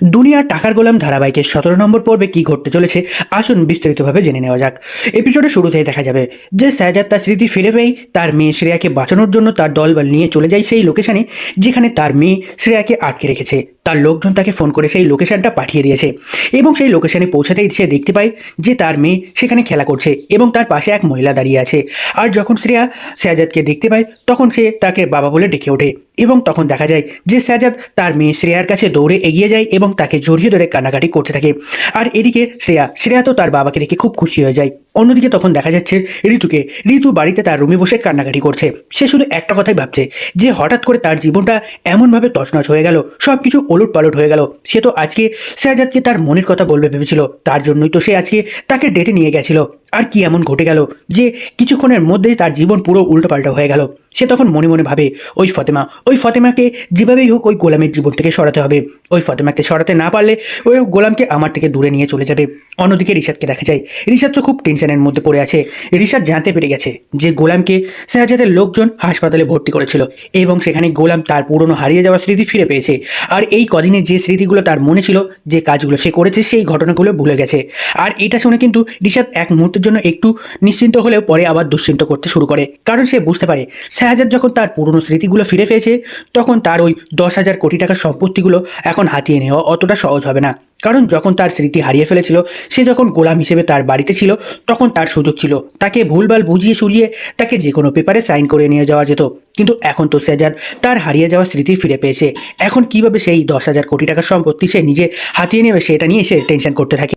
দুনিয়ার টাকার গোলাম ধারাবাহিকের 17 নম্বর পর্বে কি ঘটতে চলেছে আসুন বিস্তারিতভাবে জেনে নেওয়া যাক। এপিসোডের শুরুতেই দেখা যাবে যে সাজ্জাদ তার স্মৃতি ফিরে পেয়েই তার মেয়ে শ্রেয়াকে বাঁচানোর জন্য তার দলবল নিয়ে চলে যায় সেই লোকেশনে যেখানে তার মেয়ে শ্রেয়াকে আটকে রেখেছে। তার লোকজন তাকে ফোন করে সেই লোকেশনটা পাঠিয়ে দিয়েছে এবং সেই লোকেশনে পৌঁছাতেই সে দেখতে পায় যে তার মেয়ে সেখানে খেলা করছে এবং তার পাশে এক মহিলা দাঁড়িয়ে আছে। আর যখন শ্রেয়া সাজ্জাদকে দেখতে পায় তখন সে তাকে বাবা বলে ডেকে ওঠে এবং তখন দেখা যায় যে সাজ্জাদ তার মেয়ে শ্রেয়ার কাছে দৌড়ে এগিয়ে যায় এবং তাকে জড়িয়ে ধরে কান্নাকাটি করতে থাকে। আর এদিকে শ্রেয়া তো তার বাবাকে দেখে খুব খুশি হয়ে যায়। অন্যদিকে তখন দেখা যাচ্ছে ঋতু বাড়িতে তার রুমে বসে কান্নাকাটি করছে। সে শুধু একটা কথাই ভাবছে যে হঠাৎ করে তার জীবনটা এমনভাবে তছনছ হয়ে গেল, সব কিছু ওলট পালট হয়ে গেল। সে তো আজকে সাজ্জাদকে তার মনের কথা বলবে ভেবেছিল, তার জন্যই তো সে আজকে তাকে ডেটে নিয়ে গেছিল। আর কি এমন ঘটে গেল যে কিছুক্ষণের মধ্যেই তার জীবন পুরো উল্টোপাল্টা হয়ে গেল। সে তখন মনে মনে ভাবে ওই ফতেমাকে যেভাবেই হোক ওই গোলামের জীবন থেকে সরাতে হবে। ওই ফতেমাকে সরাতে না পারলে ওই গোলামকে আমার থেকে দূরে নিয়ে চলে যাবে। অন্যদিকে রিশাদকে দেখা যায়, রিশাদ তো খুব টেনশনের মধ্যে পড়ে আছে। রিশাদ জানতে পেরে গেছে যে গোলামকে সাজ্জাদের লোকজন হাসপাতালে ভর্তি করেছিল এবং সেখানে গোলাম তার পুরনো হারিয়ে যাওয়া স্মৃতি ফিরে পেয়েছে। আর এই কদিনে যে স্মৃতিগুলো তার মনে ছিল, যে কাজগুলো সে করেছে, সেই ঘটনাগুলো ভুলে গেছে। আর এটা শুনে কিন্তু রিশাদ এক মুহূর্তের জন্য একটু নিশ্চিন্ত হলেও পরে আবার দুশ্চিন্ত করতে শুরু করে, কারণ সে বুঝতে পারে সাজ্জাদ যখন তার পুরনো স্মৃতিগুলো ফিরে পেয়েছে তখন তার ওই 10,000 কোটি টাকার সম্পত্তিগুলো এখন হাতিয়ে নেওয়া অতটা সহজ হবে না। কারণ যখন তার স্মৃতি হারিয়ে ফেলেছিল, সে যখন গোলাম হিসেবে তার বাড়িতে ছিল, তখন তার সুযোগ ছিল তাকে ভুলভাল বুঝিয়ে সুঝিয়ে তাকে যে কোনো পেপারে সাইন করে নিয়ে যাওয়া যেত। কিন্তু এখন তো সাজ্জাদ তার হারিয়ে যাওয়া স্মৃতি ফিরে পেয়েছে। এখন কিভাবে সেই 10,000 কোটি টাকার সম্পত্তি সে নিজে হাতিয়ে নেবে সেটা নিয়ে সে টেনশন করতে থাকে।